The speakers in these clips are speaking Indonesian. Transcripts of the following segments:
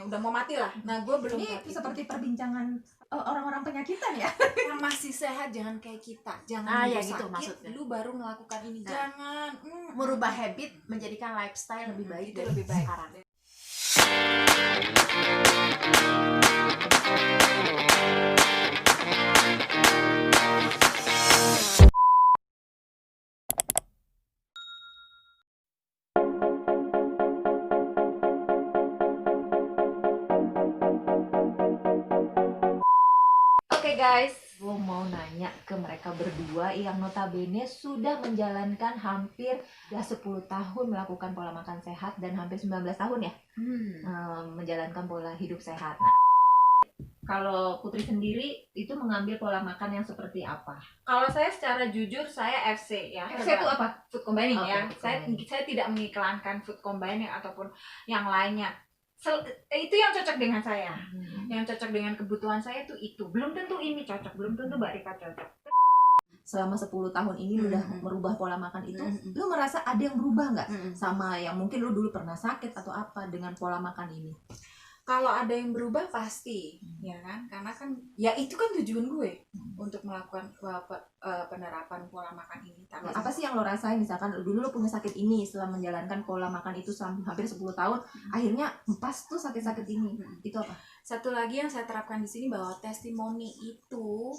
semuanya udah mau mati lah. Nah gue belum. Ini seperti perbincangan orang-orang penyakitan ya. Yang masih sehat jangan kayak kita, jangan ya sakit, gitu maksudnya. lu baru melakukan ini. Nah, jangan merubah habit menjadikan lifestyle lebih baik itu dari lebih baik sekarang. Oke guys, gue mau nanya ke mereka berdua yang notabene sudah menjalankan hampir 10 tahun melakukan pola makan sehat dan hampir 19 tahun ya menjalankan pola hidup sehat. Nah, kalau Putri sendiri itu mengambil pola makan yang seperti apa? Kalau saya secara jujur saya FC ya. FC itu apa? Food combining ya. Food combining. Saya tidak mengiklankan food combining ataupun yang lainnya. Itu yang cocok dengan saya. Yang cocok dengan kebutuhan saya itu. Belum tentu ini cocok, belum tentu Mbak Rika cocok. Selama 10 tahun ini lu udah merubah pola makan itu, lu merasa ada yang berubah nggak? Sama yang mungkin lu dulu pernah sakit atau apa dengan pola makan ini? Kalau ada yang berubah pasti, ya kan? Karena kan ya itu kan tujuan gue untuk melakukan penerapan pola makan ini. Nah, apa sih yang lo rasain misalkan dulu lo punya sakit ini setelah menjalankan pola makan itu hampir 10 tahun, akhirnya empas tuh sakit-sakit ini. Itu apa? Satu lagi yang saya terapkan di sini bahwa testimoni itu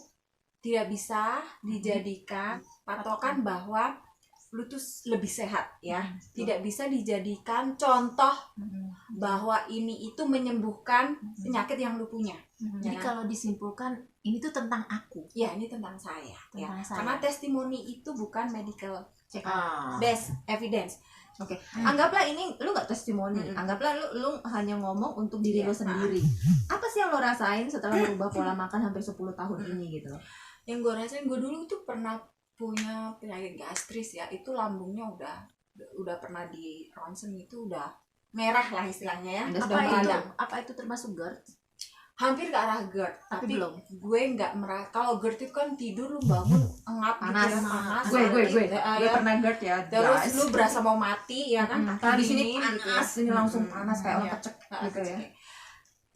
tidak bisa dijadikan patokan bahwa lu tuh lebih sehat ya. Tidak bisa dijadikan contoh bahwa ini itu menyembuhkan penyakit yang lu punya. Jadi kalau disimpulkan ini tuh tentang aku. Ya, ini tentang saya. Tentang saya. Karena testimoni itu bukan medical check Ah. based evidence. Oke. Anggaplah ini lu nggak testimoni, anggaplah lu hanya ngomong untuk diri lo sendiri. Apa sih yang lo rasain setelah merubah pola makan hampir 10 tahun ini gitu? Yang gue rasain, gue dulu tuh pernah punya penyakit gastris ya, itu lambungnya udah pernah di ronsen itu udah merah lah istilahnya ya. Apa itu termasuk GERD? Hampir ke arah GERD, tapi belum. Gue nggak merasa. Kalau GERD itu kan tidur lu bangun engap Panas. gitu ya, panas. Gue ya. pernah GERD ya. Terus guys. lu berasa mau mati ya kan? Di sini Dingin panas, gitu ya. ini langsung panas kayak orang Iya. kecek gitu ya.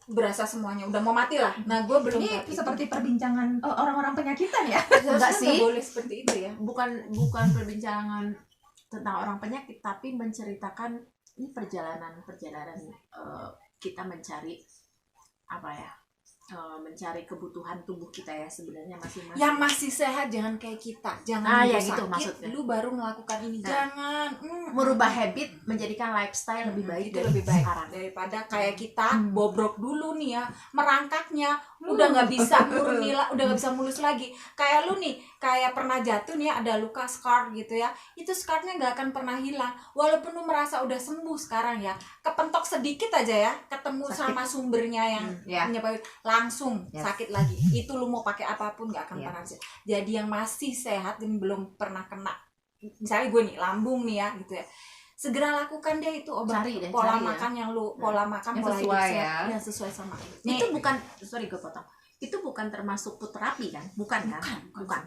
Berasa semuanya udah mau mati lah. Nah gue belum. Ini seperti perbincangan orang-orang penyakitan ya. Enggak sih. Boleh seperti itu ya. Bukan perbincangan tentang orang penyakit, tapi menceritakan ini perjalanan kita mencari apa ya? Mencari kebutuhan tubuh kita ya sebenarnya masing-masing. Yang masih sehat jangan kayak kita, jangan ya sakit, gitu maksudnya. lu baru melakukan ini. Nah, jangan merubah habit menjadikan lifestyle lebih baik itu dari lebih baik sekarang. daripada kayak kita bobrok dulu nih ya, merangkaknya udah nggak bisa murni udah nggak bisa mulus lagi. Kayak lu nih, kayak pernah jatuh nih, ada luka scar gitu ya, itu scarnya nggak akan pernah hilang walaupun lu merasa udah sembuh sekarang ya, kepentok sedikit aja ya, ketemu sakit. Sama sumbernya yang menyebabkan langsung sakit lagi. Itu lu mau pakai apapun nggak akan pernah bisa. Jadi yang masih sehat dan belum pernah kena, misalnya gue nih lambung nih ya gitu ya, segera lakukan deh itu obat pola makan yang lu pola makan yang pola hidup sesuai sehat, ya. yang sesuai sama Itu bukan, sorry gue potong. Itu bukan termasuk food terapi kan? Bukan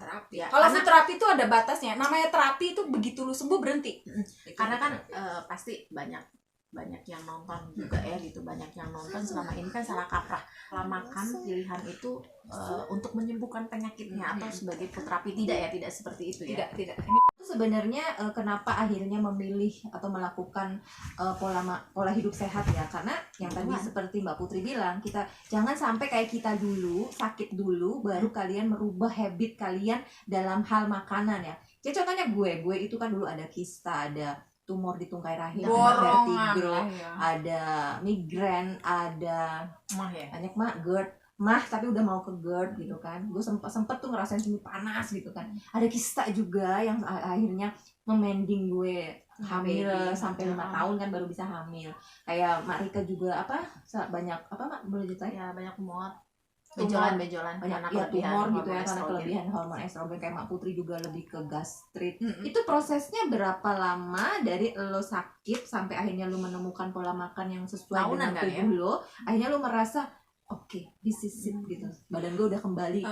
terapi. Ya, Kalau food terapi itu ada batasnya. Namanya terapi itu begitu lu sembuh berhenti. Karena kan pasti banyak yang nonton juga ya gitu, banyak yang nonton selama ini kan salah kaprah. Pola makan pilihan itu untuk menyembuhkan penyakitnya atau sebagai food terapi, tidak seperti itu ya. Tidak. Itu sebenarnya kenapa akhirnya memilih atau melakukan pola hidup sehat ya, karena yang tadi seperti Mbak Putri bilang, kita jangan sampai kayak kita dulu sakit dulu baru kalian merubah habit kalian dalam hal makanan ya. Jadi contohnya gue itu kan dulu ada kista, ada tumor di tungkai rahim, vertigo, ada migrain, ada banyak GERD, tapi udah mau ke GERD gitu kan. Gue sempet tuh ngerasain sini panas gitu kan. Ada kista juga yang akhirnya memending gue hamil sampai 5 tahun kan baru bisa hamil. Kayak Mak Rika juga banyak Mak, boleh ceritain? Ya banyak muat. Bejolan banyak ya tumor gitu ya, karena kelebihan hormon estrogen. Kayak Mak Putri juga lebih ke gastrit. Itu prosesnya berapa lama dari lo sakit sampai akhirnya lo menemukan pola makan yang sesuai dengan tubuh lo, akhirnya lo merasa oke, this is it gitu, badan gue udah kembali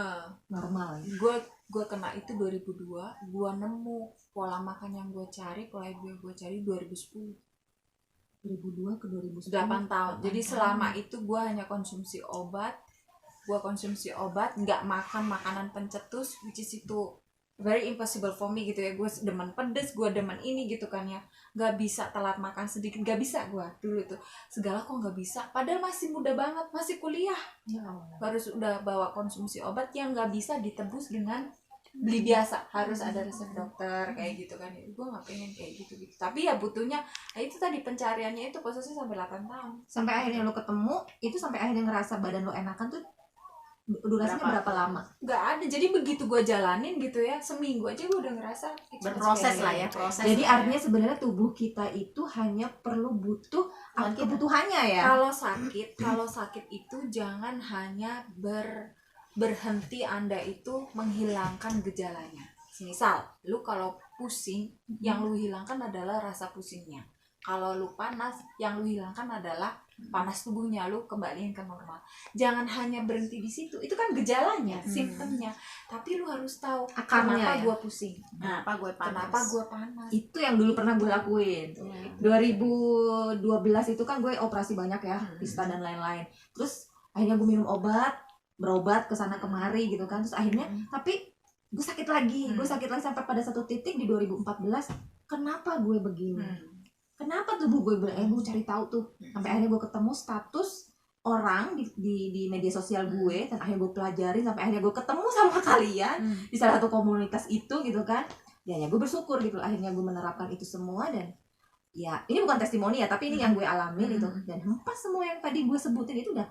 normal. Gue kena itu 2002. Gue nemu pola makan yang gue cari, pola hidup yang gue cari 2010. 2002 ke 2010. 8 tahun. Jadi 8 selama tahun. itu gue hanya konsumsi obat, nggak makan makanan pencetus, which is itu very impossible for me gitu ya. Gue demen pedes, gue demen ini gitu kan ya, nggak bisa telat makan sedikit, nggak bisa gue dulu tuh, segala kok nggak bisa, padahal masih muda banget, masih kuliah, Ya Allah. baru udah bawa konsumsi obat yang nggak bisa ditebus dengan beli biasa, harus ada resep dokter kayak gitu kan. Gue nggak pengen kayak gitu, tapi ya butuhnya itu tadi, pencariannya itu prosesnya sampai 8 tahun. Sampai akhirnya lo ketemu itu, sampai akhirnya ngerasa badan lo enakan tuh durasinya berapa lama? Nggak ada, jadi begitu gue jalanin gitu ya, seminggu aja gue udah ngerasa Berproses lah ya, proses. Jadi lah ya. artinya sebenarnya tubuh kita itu hanya perlu butuh kebutuhannya ya. Kalau sakit itu jangan hanya berhenti Anda itu menghilangkan gejalanya. Misal lu kalau pusing, yang lu hilangkan adalah rasa pusingnya. Kalau lu panas, yang lu hilangkan adalah panas tubuhnya, lu kembaliin ke normal. Jangan hanya berhenti di situ, itu kan gejalanya, simptomnya. Tapi lu harus tahu Akarnya kenapa ya? gua pusing, Kenapa gue panas? kenapa gua panas. Itu yang dulu pernah gue lakuin. 2012 itu kan gue operasi banyak ya, pista dan lain-lain. Terus akhirnya gue minum berobat ke sana kemari gitu kan. Terus akhirnya tapi gue sakit lagi sampai pada satu titik di 2014. Kenapa gue begini? Kenapa tubuh gue bilang, gue cari tahu tuh. Sampai akhirnya gue ketemu status orang di media sosial gue, dan akhirnya gue pelajarin, sampai akhirnya gue ketemu sama kalian di salah satu komunitas itu gitu kan. Ya gue bersyukur gitu, akhirnya gue menerapkan itu semua. Dan ya ini bukan testimoni ya, tapi ini yang gue alamin gitu. Dan hempas semua yang tadi gue sebutin itu udah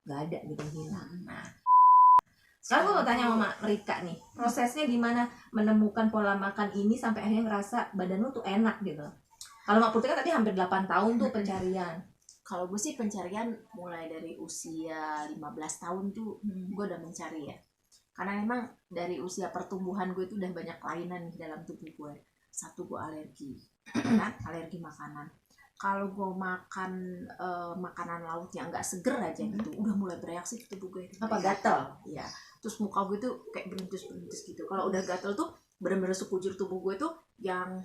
gak ada gitu, hilang. Nah, sekarang gue mau tanya sama Rika nih, prosesnya gimana menemukan pola makan ini sampai akhirnya ngerasa badan lu tuh enak gitu. Kalau Mak Putri kan tadi hampir 8 tahun tuh pencarian. Kalau gue sih pencarian mulai dari usia 15 tahun tuh gue udah mencari ya. Karena memang dari usia pertumbuhan gue itu udah banyak kelainan nih dalam tubuh gue. Satu, gue alergi, kan? Alergi makanan. Kalau gue makan makanan laut yang nggak seger aja gitu, udah mulai bereaksi ke tubuh gue. Apa, gatal? Iya. Terus muka gue tuh kayak berintis-berintis gitu. Kalau udah gatal tuh bener-bener sekujur tubuh gue tuh yang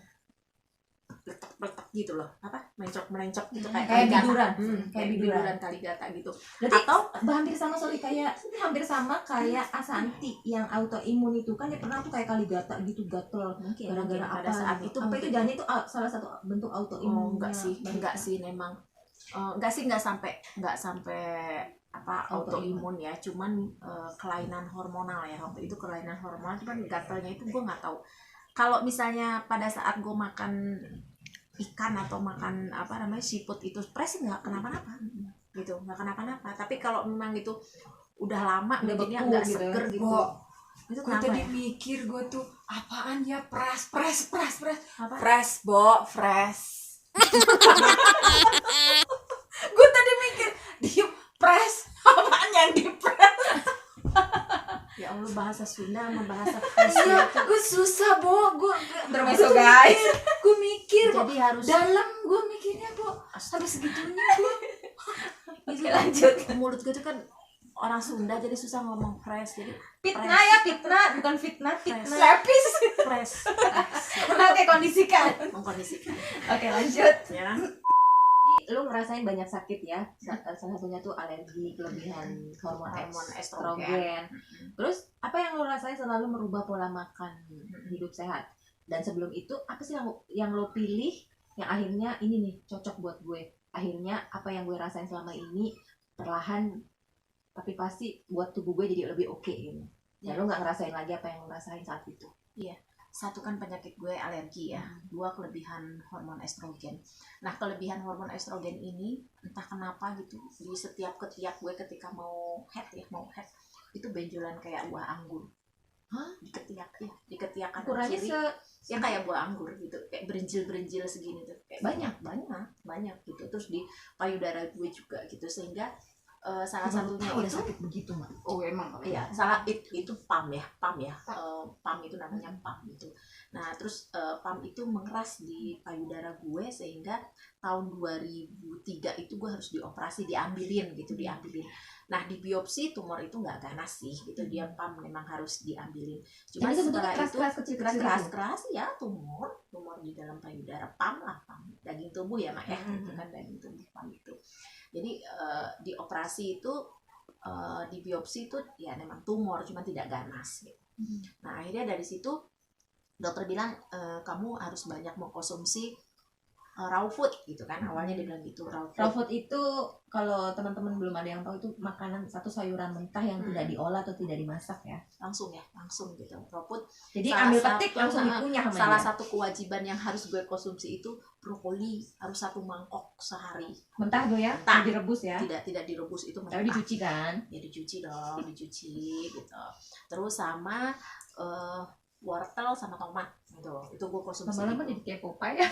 letak-letak gitu loh, apa, melencok gitu, Kayak biduran. kayak biduran kaligata gitu. Berarti Atau hampir sama kayak Asanti yang autoimun itu kan, dia pernah tuh kayak kaligata gitu, gatel mungkin gara-gara pada apa saat gitu. itu Apa itu mungkin. jangan itu salah satu bentuk autoimun? enggak sih memang enggak sampai apa autoimun ya, cuman kelainan hormonal ya. Waktu itu kelainan hormonal, cuman gatelnya itu gue nggak tahu. Kalau misalnya pada saat gue makan ikan atau makan apa namanya seafood itu fresh, nggak kenapa-napa gitu, nggak kenapa-napa. Tapi kalau memang itu udah lama, Udah jadinya beku nggak gitu seger ya. gitu, itu Gue kenapa tadi ya? mikir, gue tuh apaan ya, fresh Apa? fresh gue tadi mikir dia fresh, apaan yang di fresh. Ya Allah, bahasa Sunda sama bahasa fresh Iya, gitu. gue susah gue Intermezzo, guys. gue mikir Jadi harus dalam, gue mikirnya sampai segitunya gue. itu lanjut. Mulut gue tuh kan orang Sunda, jadi susah ngomong fresh. Jadi Fitnah bukan fitnah. Lepis. fresh Oke, kondisikan. mengkondisikan. Oke, lanjut. Ya. Lu ngerasain banyak sakit ya, salah satunya tuh alergi, kelebihan hormon estrogen. Terus apa yang lu rasain selalu merubah pola makan hidup sehat? Dan sebelum itu apa sih yang lo pilih yang akhirnya ini nih cocok buat gue? Akhirnya apa yang gue rasain selama ini perlahan tapi pasti buat tubuh gue jadi lebih oke gitu. Dan lo nggak ngerasain lagi apa yang lo rasain saat itu. Satu kan penyakit gue alergi ya, dua kelebihan hormon estrogen. Nah, kelebihan hormon estrogen ini entah kenapa gitu di setiap ketiak gue ketika mau head itu benjolan kayak buah anggur. Hah? Di ketiak ya, di ketiak kanan Ukurannya kiri ya kayak buah anggur gitu, kayak berenjil segini tuh, kayak banyak gitu. Terus di payudara gue juga gitu, sehingga salah satunya udah itu sakit begitu Mak. Oh emang. iya salah itu PAM ya PAM itu namanya PAM itu. Nah terus PAM itu mengeras di payudara gue sehingga tahun 2003 itu gue harus diambilin. Nah di biopsi tumor itu nggak ganas sih gitu, dia PAM memang harus diambilin. Cuma Jadi itu setelah bentuknya itu keras-keras kecil-kecil gitu? keras ya tumor di dalam payudara, PAM daging tubuh ya Mak ya, itu kan daging tubuh PAM itu. Jadi di operasi itu di biopsi itu ya memang tumor cuma tidak ganas gitu. Nah akhirnya dari situ dokter bilang kamu harus banyak mengkonsumsi raw food gitu kan, awalnya dia bilang gitu raw Raw food. food itu kalau teman-teman belum ada yang tahu itu makanan satu sayuran mentah yang tidak diolah atau tidak dimasak ya. langsung gitu raw food. Jadi Salah ambil satu- petik langsung dikunyah sama Salah dia. satu kewajiban yang harus gue konsumsi itu brokoli harus 1 mangkok sehari. Mentah tuh ya, Mentah. direbus ya. Tidak direbus, itu Tapi mentah. dicuci kan? Ya dicuci gitu. Terus sama wortel sama tomat gitu. Itu gue konsumsi. Lama-lama itu. jadi kayak Popeye ya.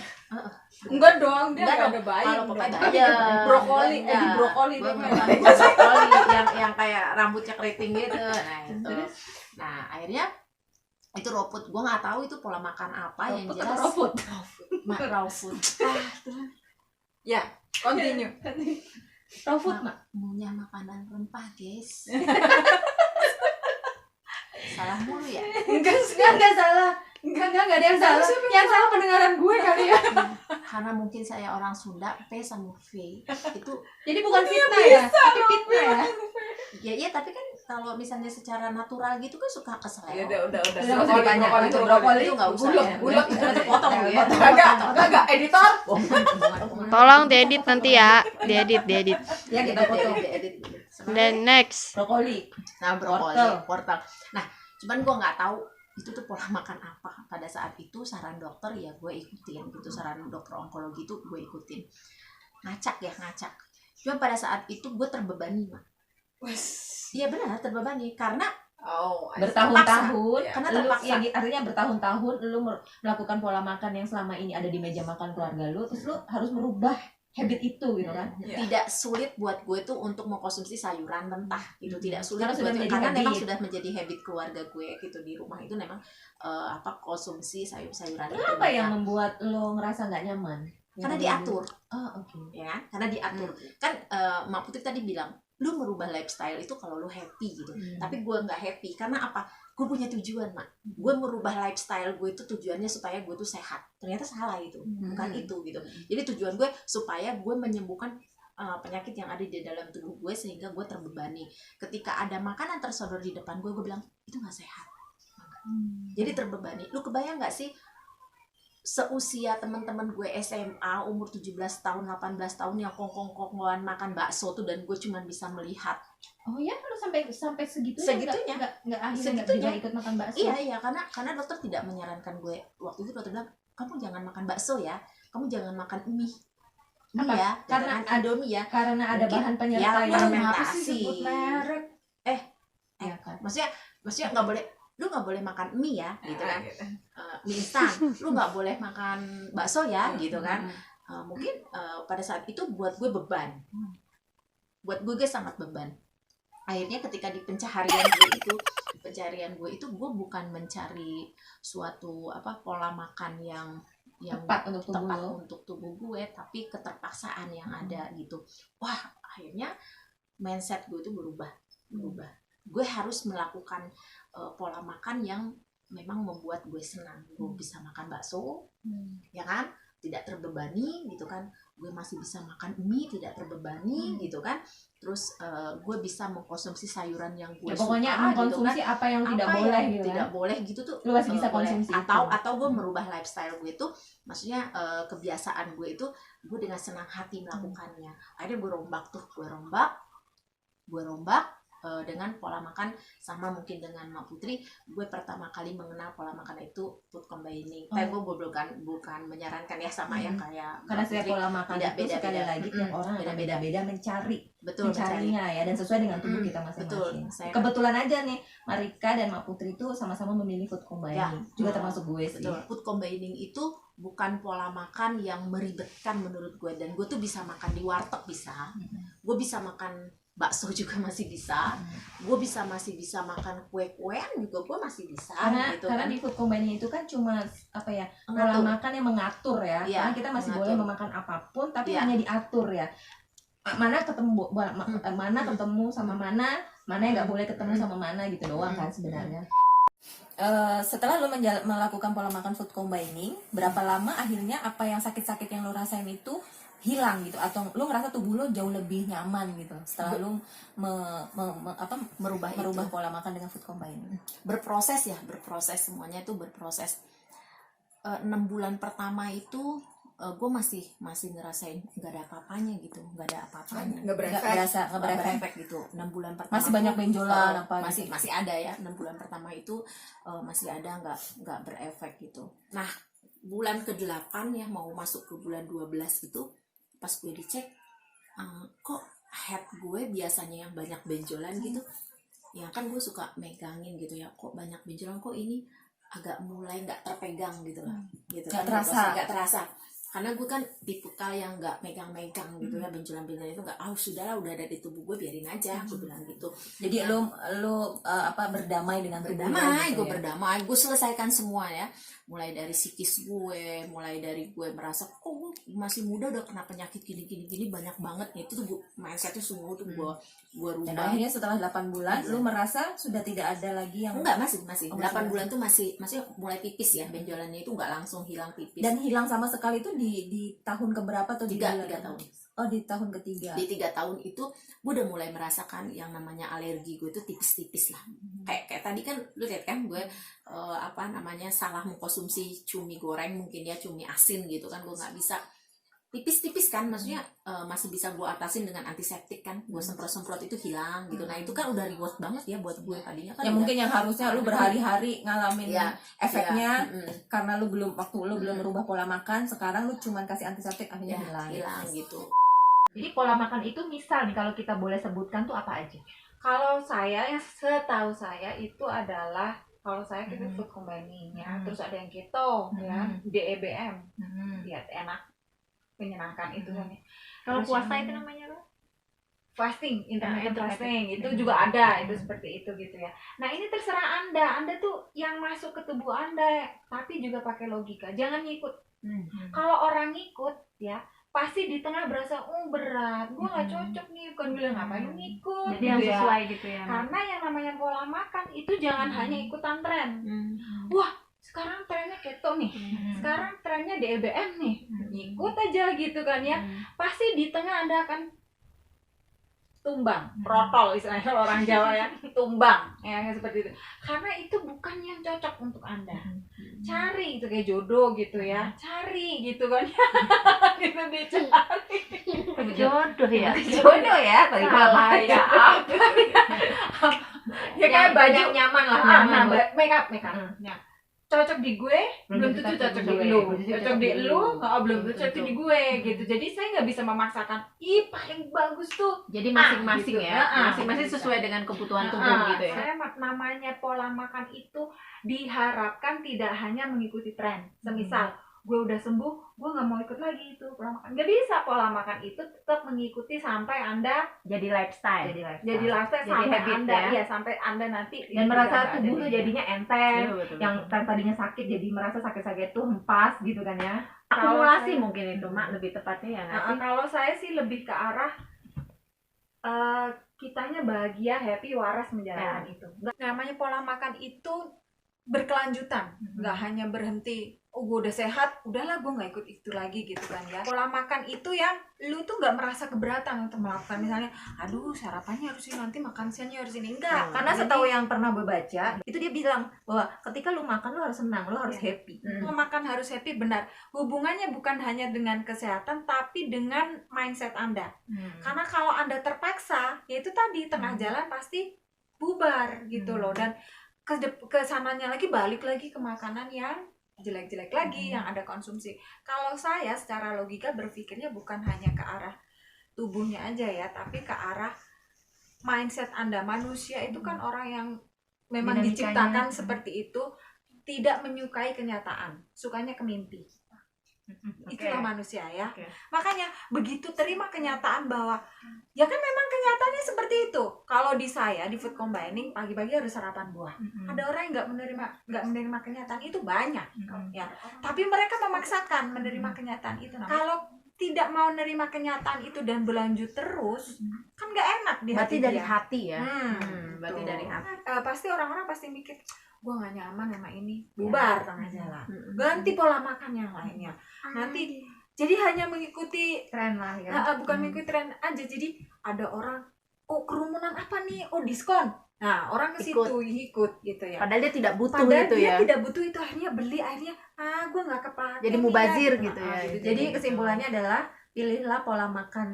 Enggak dong, dia Enggak nggak dong. ada bayam. Kalau Popeye dong. bayam. Brokoli, Enggak. di brokoli Gue dong. memang brokoli yang kayak rambutnya keriting gitu. Nah itu. Nah akhirnya itu raw food. Gue nggak tahu itu pola makan apa yang Raw food jelas. atau raw food? Raw food. Ya, continue. Raw food Mak. Punya makanan rempah guys. Salah mulu ya. Enggak salah. Enggak ada yang salah. Yang salah pendengaran gue kali ya. Karena mungkin saya orang Sunda, P sama V itu Jadi bukan fitnah ya, tapi fitnah ya. ya tapi kan kalau misalnya secara natural gitu kan suka keseleo. Ya udah. Udah nggak usah ditanya. Brokoli itu nggak usah. Bulat. Itu potong ya. Kagak, editor. Tolong diedit nanti ya, diedit. Ya kita potong. Dan next. Brokoli. Nah brokoli, Wortel. wortel. Nah cuman gue nggak tahu itu tuh pola makan apa pada saat itu. Saran dokter ya gue ikutin gitu, saran dokter onkologi itu gue ikutin. Ngacak. Cuma pada saat itu gue terbebani Mak. Iya benar terbebani karena Bertahun-tahun, Ya, karena lu, terpaksa. ya, artinya bertahun-tahun lu melakukan pola makan yang selama ini ada di meja makan keluarga lu, terus lu harus merubah habit itu gitu kan. Ya. tidak sulit buat gue tuh untuk mengkonsumsi sayuran mentah gitu, tidak sulit Karena sudah buat gue, menjadi karena habit. memang sudah menjadi habit keluarga gue gitu. Di rumah itu memang konsumsi sayuran itu Apa yang mentah. membuat lo ngerasa nggak nyaman? Karena Yang diatur Oh, oke. ya kan, karena diatur kan. Mak Putri tadi bilang lu merubah lifestyle itu kalau lu happy gitu, tapi gue nggak happy karena apa? Gue punya tujuan Mak, gue merubah lifestyle gue itu tujuannya supaya gue tuh sehat. Ternyata salah itu, bukan itu gitu. Jadi tujuan gue supaya gue menyembuhkan penyakit yang ada di dalam tubuh gue sehingga gue terbebani. Ketika ada makanan tersodor di depan gue bilang itu nggak sehat. Jadi terbebani. Lu kebayang nggak sih seusia teman-teman gue SMA umur 17 tahun 18 tahun yang kongkong-kongkoan makan bakso tuh, dan gue cuma bisa melihat. Oh ya, lu sampai segitunya? Segitunya. Nggak akhirnya nggak Segitunya. ikut makan bakso. Iya karena dokter tidak menyarankan gue. Waktu itu dokter bilang kamu jangan makan bakso ya, kamu jangan makan mie Apa? ya, Karena jangan Indomie ya. Karena ada Mungkin bahan penyerta ya, yang fermentasi. sebut merek? ya kan. Maksudnya nggak boleh, lu nggak boleh makan mie ya gitu kan. Mie instan, lu nggak boleh makan bakso ya gitu kan. Mungkin pada saat itu buat gue beban, buat gue sangat beban. Akhirnya ketika di pencaharian gue itu gue bukan mencari suatu pola makan yang Tepat untuk tubuh tepat lo. untuk tubuh gue, tapi keterpaksaan yang ada gitu. Wah akhirnya mindset gue itu berubah. Gue harus melakukan pola makan yang memang membuat gue senang. Gue bisa makan bakso, ya kan, tidak terbebani gitu kan. Gue masih bisa makan mie, tidak terbebani gitu kan. Terus gue bisa mengkonsumsi sayuran yang gue Ya, pokoknya suka mengkonsumsi gitu kan. apa yang tidak Apa boleh yang gitu tidak kan. boleh gitu tuh Lu masih bisa boleh. konsumsi atau gue merubah lifestyle gue itu, maksudnya kebiasaan gue itu gue dengan senang hati melakukannya. Akhirnya gue rombak dengan pola makan sama mungkin dengan Mak Putri. Gue pertama kali mengenal pola makan itu food combining. Tapi gue bukan menyarankan ya sama ya kayak Karena Mak setiap Putri. pola makan Tidak itu sekali beda-beda. lagi tiap orang akan Beda-beda. beda-beda mencari Betul, mencarinya ya, dan sesuai dengan tubuh kita betul. masing-masing. Saya Kebetulan aja nih Marika dan Mak Putri itu sama-sama memilih food combining. Ya. Juga termasuk gue sih. betul. Food combining itu bukan pola makan yang meribetkan menurut gue, dan gue tuh bisa makan di warteg bisa, gue bisa makan bakso juga masih bisa, gue masih bisa makan kue-kuean juga gue masih bisa gitu Karena kan. di food combining itu kan cuma apa ya, pola Mengatur. makan yang mengatur ya. Iya, Karena kita masih mengatur. boleh memakan apapun, tapi Iya. hanya diatur ya. Mana ketemu mana ketemu sama mana yang nggak boleh ketemu sama mana gitu doang kan sebenarnya. Setelah lo melakukan pola makan food combining, berapa lama akhirnya apa yang sakit-sakit yang lo rasain itu hilang gitu, atau lo ngerasa tubuh lo jauh lebih nyaman gitu setelah lo merubah pola makan dengan food combining? Berproses semuanya itu berproses. 6 bulan pertama itu gue masih ngerasain nggak ada apa-apanya gitu, nggak ada apa-apanya, Nggak nggak berefek gitu. 6 bulan pertama masih banyak tuh, benjolan apa masih gitu. masih ada ya. 6 bulan pertama itu masih ada, nggak berefek gitu. Nah bulan ke-8 ya, mau masuk ke bulan 12 gitu, pas gue dicek kok head gue biasanya yang banyak benjolan gitu ya kan, gue suka megangin gitu ya, kok banyak benjolan, kok ini agak mulai nggak terpegang gitu lah, gitu Nggak kan, terasa. nggak terasa. Karena gue kan tipikal yang nggak megang-megang gitu ya, benjolan-benjolan itu nggak, sudahlah udah ada di tubuh gue, biarin aja, gue bilang gitu. Jadi lo berdamai dengan tubuh lo Berdamai, gitu gue ya? berdamai, gue selesaikan semua ya, mulai dari psikis gue, mulai dari gue merasa kok gue masih muda udah kena penyakit gini banyak banget nih, itu tuh mindsetnya semua tuh gue Dan rubah. akhirnya setelah 8 bulan lo merasa sudah tidak ada lagi yang Enggak, masih 8 masih bulan tuh masih mulai tipis ya, benjolannya itu enggak langsung hilang tipis. dan hilang sama sekali itu di tahun keberapa atau di 3 bulan? tahun. Oh, di tahun ketiga. Di 3 tahun itu gue udah mulai merasakan yang namanya alergi gue itu tipis-tipis lah. Kayak tadi kan lu lihat kan gue salah mengkonsumsi cumi goreng mungkin ya, cumi asin gitu kan, gue nggak bisa. Tipis-tipis kan, maksudnya masih bisa gue atasin dengan antiseptik kan, gue semprot-semprot itu hilang gitu. Nah itu kan udah reward banget ya buat gue tadinya kan. Ya mungkin yang harusnya lu berhari-hari ngalamin Ya, efeknya ya, karena lu belum merubah pola makan, sekarang lu cuman kasih antiseptik akhirnya ya, hilang gitu. Jadi pola makan itu misal nih kalau kita boleh sebutkan tuh apa aja? Kalau saya, yang setahu saya itu adalah, kalau saya kita food combining ya, terus ada yang keto ya, DEBM, diet enak, menyenangkan itu kan ya. Kalau Terus puasa yang itu namanya apa? fasting, intermittent intermittent. fasting itu juga ada, itu seperti itu gitu ya. Nah ini terserah anda tuh yang masuk ke tubuh anda, tapi juga pakai logika, jangan ngikut. Kalau orang ngikut ya pasti di tengah berasa berat, gue nggak cocok nih, bukan bilang ngapain lu ngikut. Jadi yang gitu ya. sesuai gitu ya. Karena yang namanya pola makan itu jangan hanya ikutan tren. Wah sekarang trennya keto nih, sekarang trennya DEBM nih, ikut aja gitu kan ya. Pasti di tengah anda akan tumbang, protol istilahnya kalau orang Jawa ya, tumbang ya seperti itu. Karena itu bukan yang cocok untuk anda. Cari itu kayak jodoh gitu ya, cari gitu kan ya, gitu dicari. Jodoh ya. Jodoh ya, balik Salah ya apa ya kayak baju nyaman lah, make up ya. Cocok di gue belum tentu cocok di lu, cocok di lu belum tentu cocok di gue gitu. Jadi saya nggak bisa memaksakan paling bagus tuh. Jadi masing-masing gitu. ya, masing-masing sesuai dengan kebutuhan tubuh gitu ya. Saya namanya pola makan itu diharapkan tidak hanya mengikuti tren. Semisal gue udah sembuh, gue nggak mau ikut lagi itu pola makan. Nggak bisa, pola makan itu tetap mengikuti sampai anda Jadi lifestyle. jadi lifestyle sampai habit anda ya. sampai anda nanti dan merasa tidak tubuh ada tuh jadinya enteng, Betul. yang tadinya sakit jadi merasa sakit-sakit tuh hempas gitu kan ya. Akumulasi mungkin itu mak lebih tepatnya ya nggak sih? Kalau saya sih lebih ke arah kitanya bahagia, happy, waras menjalankan itu. Namanya pola makan itu berkelanjutan, nggak hanya berhenti. Gue udah sehat, udahlah gue nggak ikut itu lagi gitu kan ya. Pola makan itu yang lu tuh nggak merasa keberatan untuk melakukan, misalnya, aduh sarapannya harus ini, nanti makan siangnya harus ini, enggak. Karena setahu yang pernah gue baca, itu dia bilang bahwa ketika lu makan lu harus senang, lu harus happy. Makan harus happy, benar. Hubungannya bukan hanya dengan kesehatan, tapi dengan mindset anda. Karena kalau anda terpaksa, ya itu tadi tengah jalan pasti bubar gitu loh. Dan ke sananya lagi, balik lagi ke makanan yang jelek-jelek lagi yang Anda konsumsi. Kalau saya secara logika berpikirnya bukan hanya ke arah tubuhnya aja ya, tapi ke arah mindset Anda. Manusia itu kan orang yang memang diciptakan seperti itu, tidak menyukai kenyataan, sukanya ke mimpi. Itulah manusia ya. Makanya begitu terima kenyataan bahwa ya kan memang kenyataannya seperti itu kalau di saya di food combining pagi-pagi harus sarapan buah. Ada orang yang nggak menerima kenyataan itu banyak, ya. Tapi mereka memaksakan menerima kenyataan itu. Kalau tidak mau menerima kenyataan itu dan berlanjut terus, kan nggak enak di hati Berarti dari dia. hati ya. Betul. Berarti dari hati. Pasti orang-orang pasti mikir, gua nggak nyaman sama ini, bubar tengah jalan, Mm-mm. ganti pola makan yang lainnya. Nanti jadi hanya mengikuti Tren lah ya. bukan mengikuti tren aja. Jadi ada orang, oh kerumunan apa nih, oh diskon, nah orang ke situ ikut gitu ya. Padahal dia tidak butuh Padahal gitu dia ya. tidak butuh itu, akhirnya beli, akhirnya gue nggak kepake. Jadi nih, mubazir kan. gitu ya. Jadi kesimpulannya adalah pilihlah pola makan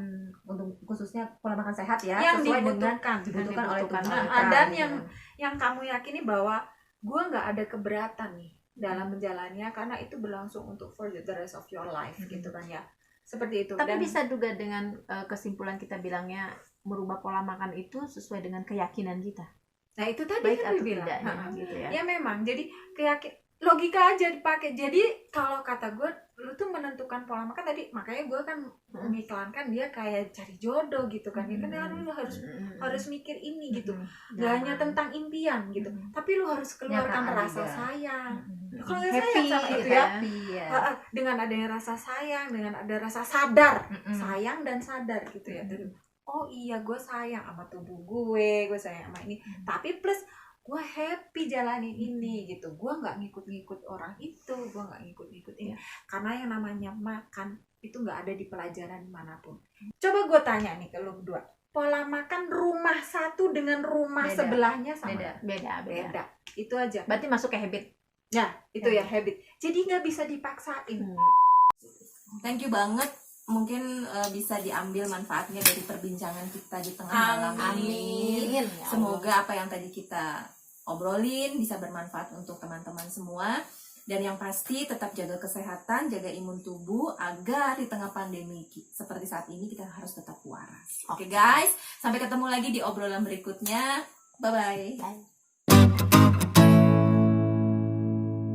untuk khususnya pola makan sehat ya, yang sesuai dibutuhkan, dengan dibutuhkan oleh tubuh oleh kita. dan gitu. yang kamu yakini bahwa gue nggak ada keberatan nih dalam menjalannya karena itu berlangsung untuk for the rest of your life gitu kan ya, seperti itu. Tapi Dan bisa juga dengan kesimpulan kita bilangnya merubah pola makan itu sesuai dengan keyakinan kita. nah itu tadi Baik kan atau gue bilang, tidaknya gitu ya. ya memang jadi logika aja dipakai. Jadi kalau kata gue, lu tuh menentukan pola makan tadi, makanya gue kan mengiklankan dia kayak cari jodoh gitu kan. Ya kan lu harus mikir ini gitu. Gak hanya tentang impian gitu, tapi lu harus keluarkan Nyataan rasa juga. sayang. Kalau nggak Happy sayang sama itu gitu ya, Happy ya. dengan adanya rasa sayang, dengan ada rasa sadar, sayang dan sadar gitu ya. Dari, oh iya gue sayang sama tubuh gue sayang sama ini, tapi plus gue happy jalanin ini gitu. Gue nggak ngikut-ngikut orang itu, gue nggak ngikut-ngikut ini, karena yang namanya makan itu nggak ada di pelajaran manapun. Coba gue tanya nih ke lu berdua, pola makan rumah satu dengan rumah Beda. sebelahnya sama Beda. beda. Itu aja. Berarti masuk ke habit. Nah itu ya habit. Jadi nggak bisa dipaksain. Thank you banget. Mungkin bisa diambil manfaatnya dari perbincangan kita di tengah malam ini. Amin. Ya Semoga apa yang tadi kita obrolin bisa bermanfaat untuk teman-teman semua. Dan yang pasti tetap jaga kesehatan, jaga imun tubuh agar di tengah pandemi seperti saat ini kita harus tetap waras. Oke guys, sampai ketemu lagi di obrolan berikutnya. Bye-bye. Bye.